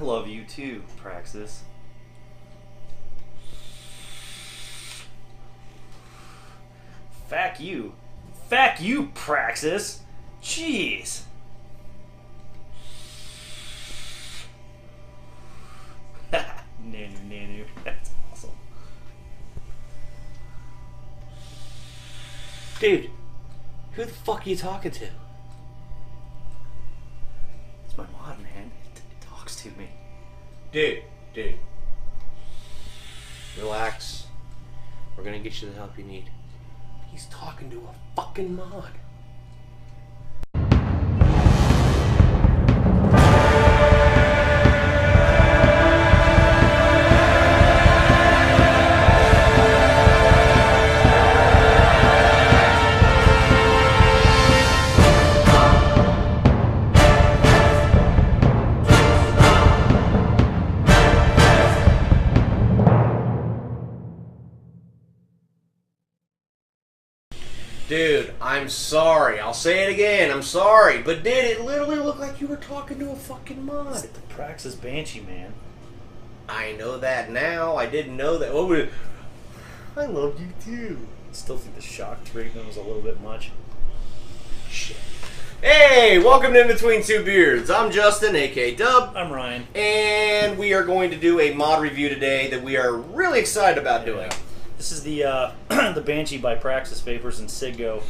I love you too, Praxis. Fuck you. Fuck you, Praxis. Jeez. Nanu. That's awesome. Dude, who the fuck are you talking to? It's my mod, man. It talks to me. Dude. Relax. We're gonna get you the help you need. He's talking to a fucking mod. Dude, I'm sorry. I'll say it again. I'm sorry. But dude, it literally looked like you were talking to a fucking mod. It's the Praxis Banshee, man. I know that now. I didn't know that. Oh, I love you too. I still think the shock treatment was a little bit much. Shit. Hey, welcome to In Between Two Beards. I'm Justin, aka Dub. I'm Ryan. And we are going to do a mod review today that we are really excited about doing. This is the the Banshee by Praxis Vapers and CigGo.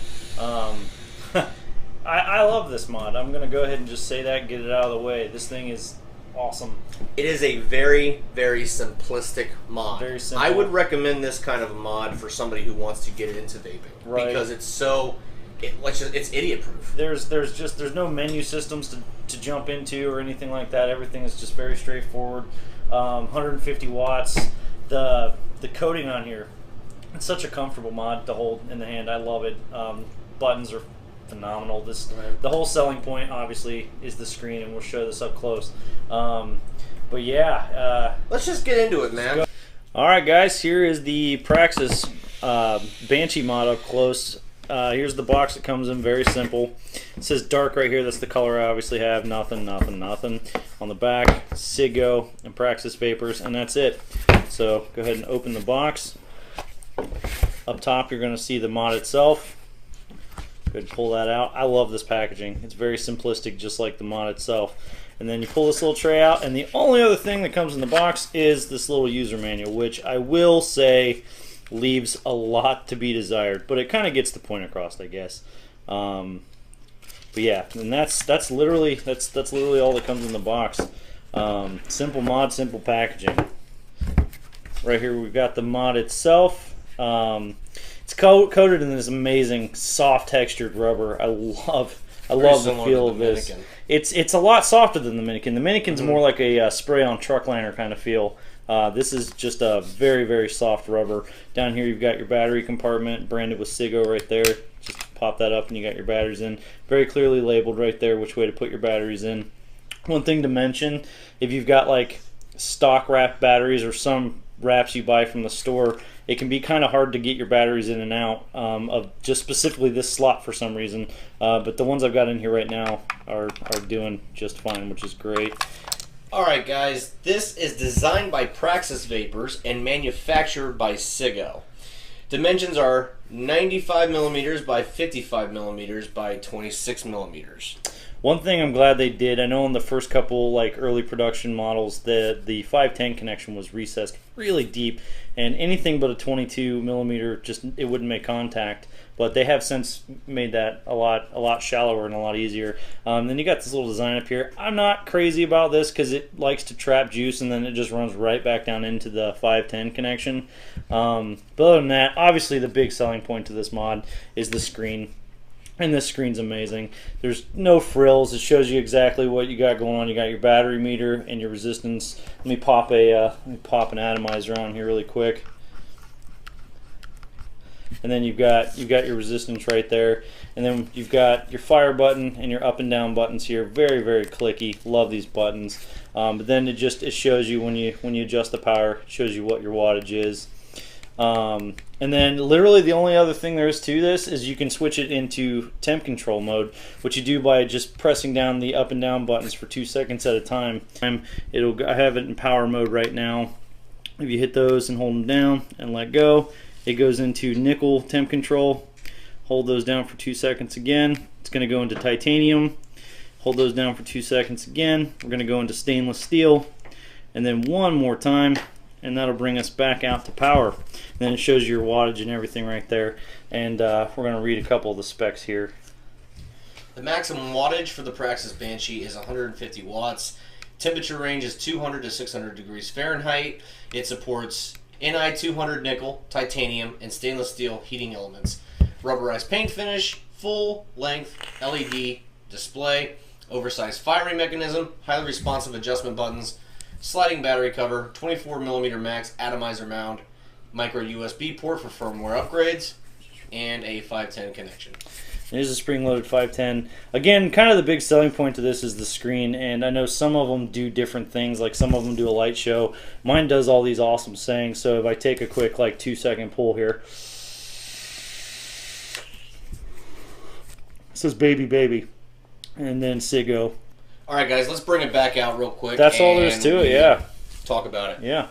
I love this mod. I'm going to go ahead and just say that and get it out of the way. This thing is awesome. It is a very, very simplistic mod. Very simple. I would recommend this kind of a mod for somebody who wants to get into vaping. Right. Because it's so... it's idiot proof. There's no menu systems to jump into or anything like that. Everything is just very straightforward. 150 watts. The coating on here, it's such a comfortable mod to hold in the hand. I love it. Buttons are phenomenal. The whole selling point obviously is the screen, and we'll show this up close. But yeah, let's just get into it, man. All right, guys. Here is the Praxis Banshee mod up close. Here's the box it comes in, very simple. It says dark right here, that's the color I obviously have, nothing. On the back, CigGo and Praxis Vapers, and that's it. So go ahead and open the box. Up top you're going to see the mod itself. Go ahead and pull that out. I love this packaging. It's very simplistic, just like the mod itself. And then you pull this little tray out, and the only other thing that comes in the box is this little user manual, which I will say leaves a lot to be desired, but it kind of gets the point across, I guess. But yeah, and that's literally all that comes in the box. Simple mod, simple packaging. Right here we've got the mod itself. It's coated in this amazing soft textured rubber. I love the feel of this. It's a lot softer than the Minikin. The Minikin's more like a spray on truck liner kind of feel. This is just a very, very soft rubber. Down here you've got your battery compartment branded with CigGo right there. Just pop that up and you got your batteries in. Very clearly labeled right there which way to put your batteries in. One thing to mention, if you've got like stock wrap batteries or some wraps you buy from the store, it can be kind of hard to get your batteries in and out of just specifically this slot for some reason. But the ones I've got in here right now are doing just fine, which is great. Alright guys, this is designed by Praxis Vapers and manufactured by CigGo. Dimensions are 95mm by 55mm by 26mm. One thing I'm glad they did, I know in the first couple like early production models the 510 connection was recessed really deep, and anything but a 22mm just it wouldn't make contact. But they have since made that a lot shallower and a lot easier. Then you got this little design up here. I'm not crazy about this because it likes to trap juice and then it just runs right back down into the 510 connection. But other than that, obviously the big selling point to this mod is the screen. And this screen's amazing. There's no frills. It shows you exactly what you got going on. You got your battery meter and your resistance. Let me pop an atomizer on here really quick. And then you've got your resistance right there, and then you've got your fire button and your up and down buttons here. Very, very clicky. Love these buttons. But then it shows you when you adjust the power. It shows you what your wattage is. And then literally the only other thing there is to this is you can switch it into temp control mode, which you do by just pressing down the up and down buttons for 2 seconds at a time. I have it in power mode right now. If you hit those and hold them down and let go, it goes into nickel temp control. Hold those down for 2 seconds again. It's going to go into titanium. Hold those down for 2 seconds again. We're going to go into stainless steel. And then one more time, and that'll bring us back out to power. And then it shows you your wattage and everything right there. And we're going to read a couple of the specs here. The maximum wattage for the Praxis Banshee is 150 watts. Temperature range is 200 to 600 degrees Fahrenheit. It supports Ni 200 nickel, titanium, and stainless steel heating elements. Rubberized paint finish, full length LED display, oversized firing mechanism, highly responsive adjustment buttons, sliding battery cover, 24mm max atomizer mount, micro USB port for firmware upgrades, and a 510 connection. It is a spring-loaded 510. Again, kind of the big selling point to this is the screen, and I know some of them do different things, like some of them do a light show. Mine does all these awesome sayings, so if I take a quick 2-second pull here, it says baby baby, and then CigGo. Alright guys, let's bring it back out real quick. That's all there is to it, yeah. Talk about it. Yeah.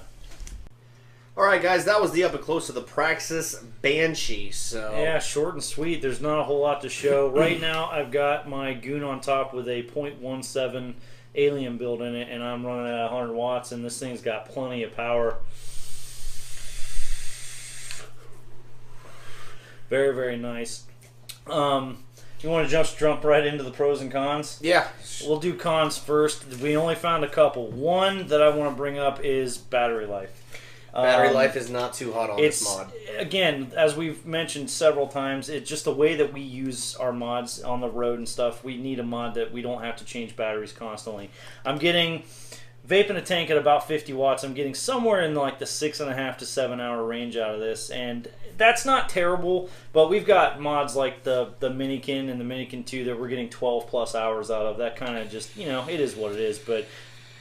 Alright guys, that was the up and close of the Praxis Banshee. So yeah, short and sweet. There's not a whole lot to show. Right now I've got my Goon on top with a .17 Alien build in it, and I'm running at 100 watts, and this thing's got plenty of power. Very, very nice. You want to jump right into the pros and cons? Yeah. We'll do cons first. We only found a couple. One that I want to bring up is battery life. Battery life is not too hot on this mod. Again, as we've mentioned several times, it's just the way that we use our mods on the road and stuff. We need a mod that we don't have to change batteries constantly. I'm getting vaping a tank at about 50 watts. I'm getting somewhere in the 6.5 to 7 hour range out of this, and that's not terrible, but we've got mods like the Minikin and the Minikin 2 that we're getting 12 plus hours out of. That kind of just, it is what it is, but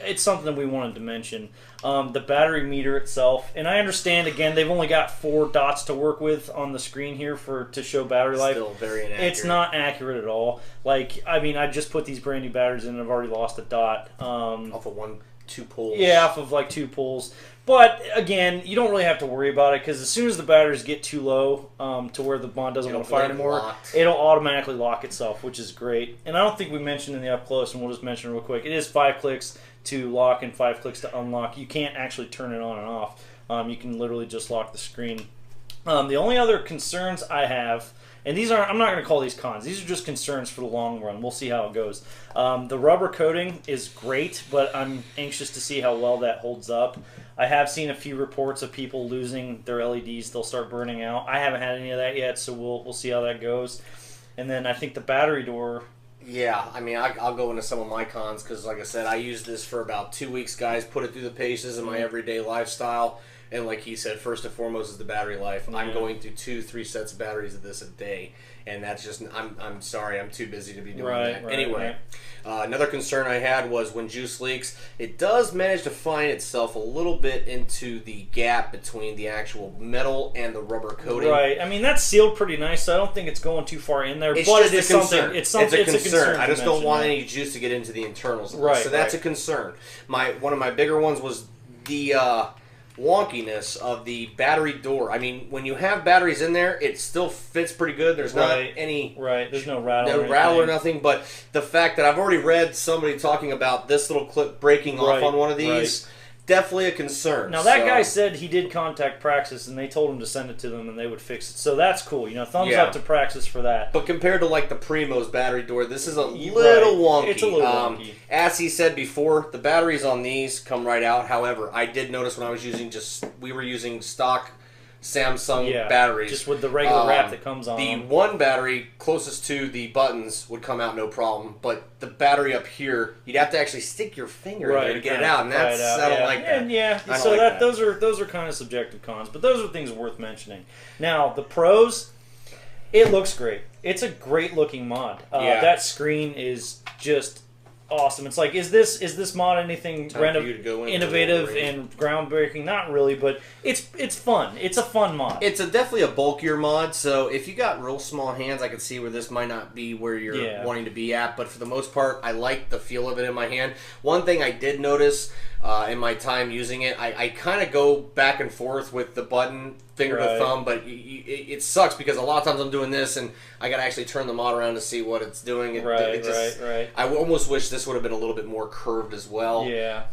it's something we wanted to mention. The battery meter itself, and I understand, again, they've only got 4 dots to work with on the screen here to show battery life. Still very inaccurate. It's not accurate at all. I just put these brand new batteries in and I've already lost a dot. Off of 2 pulls. Yeah, off of 2 pulls. But again, you don't really have to worry about it, because as soon as the batteries get too low to where the mod doesn't want to fire anymore, it'll automatically lock itself, which is great. And I don't think we mentioned in the up close, and we'll just mention it real quick. It is 5 clicks to lock and 5 clicks to unlock. You can't actually turn it on and off. You can literally just lock the screen. The only other concerns I have, and I'm not going to call these cons. These are just concerns for the long run. We'll see how it goes. The rubber coating is great, but I'm anxious to see how well that holds up. I have seen a few reports of people losing their LEDs. They'll start burning out. I haven't had any of that yet, so we'll see how that goes. And then I think the battery door... Yeah, I'll go into some of my cons, because like I said, I used this for about 2 weeks, guys. Put it through the paces in my everyday lifestyle. And like he said, first and foremost is the battery life. Yeah. I'm going through 2-3 sets of batteries of this a day, and that's just I'm sorry, I'm too busy to be doing that. Anyway, another concern I had was when juice leaks, it does manage to find itself a little bit into the gap between the actual metal and the rubber coating. Right. That's sealed pretty nice, so I don't think it's going too far in there. It's but just it is a concern. Something. It's a concern. I just don't want any juice to get into the internals. Right. So that's a concern. One of my bigger ones was the wonkiness of the battery door. When you have batteries in there, it still fits pretty good. There's not any... Right, there's no rattle or nothing, but the fact that I've already read somebody talking about this little clip breaking off on one of these, definitely a concern. Now, that guy said he did contact Praxis, and they told him to send it to them, and they would fix it. So that's cool. Thumbs up to Praxis for that. But compared to, the Primo's battery door, this is a little wonky. It's a little wonky. As he said before, the batteries on these come right out. However, I did notice when I was using we were using stock Samsung batteries. Just with the regular wrap that comes on. The one battery closest to the buttons would come out no problem, but the battery up here, you'd have to actually stick your finger in there to get it out, and I don't like that. Those are kind of subjective cons, but those are things worth mentioning. Now, the pros, it looks great. It's a great looking mod. That screen is just awesome. It's like, is this mod anything innovative and and groundbreaking? Not really, but it's fun. It's a fun mod. It's definitely a bulkier mod, so if you got real small hands, I could see where this might not be where you're wanting to be at, but for the most part, I like the feel of it in my hand. One thing I did notice in my time using it, I kind of go back and forth with the button, finger to thumb, but it sucks because a lot of times I'm doing this and I gotta actually turn the mod around to see what it's doing. Right. I almost wish this would have been a little bit more curved as well. Yeah.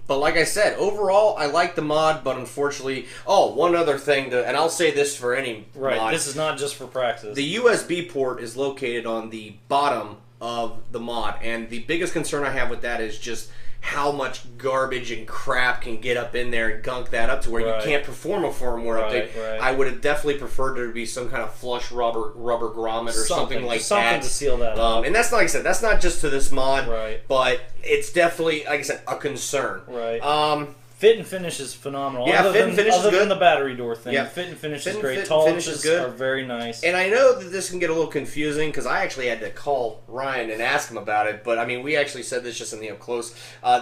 But like I said, overall, I like the mod, but unfortunately... Oh, one other thing, and I'll say this for any mod. This is not just for Praxis. The USB port is located on the bottom of the mod, and the biggest concern I have with that is just how much garbage and crap can get up in there and gunk that up to where you can't perform a firmware update. I would have definitely preferred there to be some kind of flush rubber grommet or something like that. Something to seal that up. And that's not, like I said, that's not just to this mod, but it's definitely, like I said, a concern. Fit and finish is phenomenal. Yeah, fit and finish is good. Other than the battery door thing, yeah. fit and finish is great. Tolerances are very nice. And I know that this can get a little confusing because I actually had to call Ryan and ask him about it. But I mean, we actually said this just in the up close.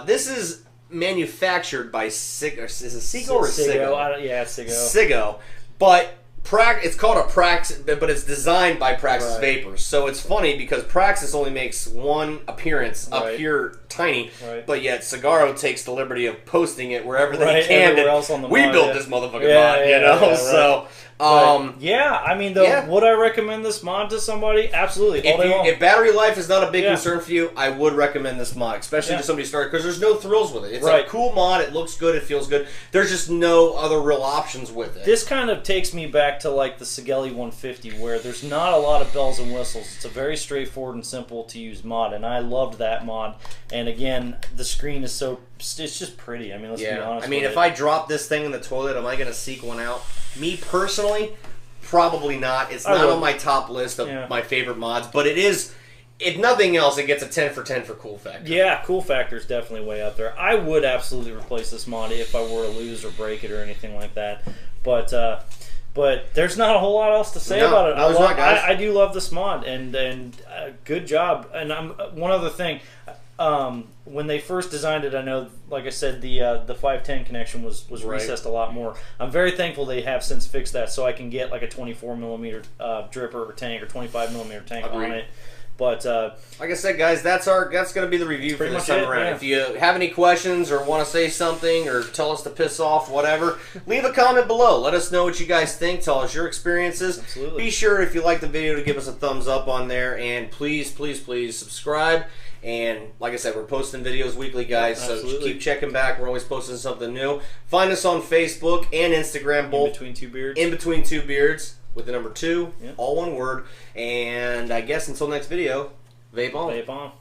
This is manufactured by CigGo. Is it CigGo or CigGo? Yeah, CigGo. CigGo, but it's called a Praxis, but it's designed by Praxis Vapors. So it's funny because Praxis only makes one appearance up here, tiny, but yet CigGo takes the liberty of posting it wherever they can. Else on the we mod, built this motherfucking mod, you know. So I mean, would I recommend this mod to somebody? Absolutely. If battery life is not a big concern for you, I would recommend this mod, especially to somebody starting, because there's no thrills with it. It's a cool mod. It looks good. It feels good. There's just no other real options with it. This kind of takes me back to like the COILS-I 150, where there's not a lot of bells and whistles. It's a very straightforward and simple to use mod, and I loved that mod. And again, the screen is it's just pretty. I mean, let's be honest. I mean, if I drop this thing in the toilet, am I going to seek one out? Me personally, probably not. It's not on my top list of my favorite mods, but it is. If nothing else, it gets a 10 for 10 for cool factor. Yeah, cool factor is definitely way up there. I would absolutely replace this mod if I were to lose or break it or anything like that. But there's not a whole lot else to say about it. I do love this mod, and good job. And one other thing. When they first designed it, I know, like I said, the 510 connection was recessed a lot more. I'm very thankful they have since fixed that, so I can get like a 24mm dripper or tank or 25mm tank on it. But like I said, guys, that's going to be the review for this time around. If you have any questions or want to say something or tell us to piss off, whatever, leave a comment below. Let us know what you guys think. Tell us your experiences. Absolutely. Be sure, if you like the video, to give us a thumbs up on there, and please, please, please subscribe. And like I said, we're posting videos weekly, guys, so keep checking back. We're always posting something new. Find us on Facebook and Instagram, both In Between Two Beards. In Between Two Beards, with the number 2, all one word. And I guess until next video, vape on. Vape on.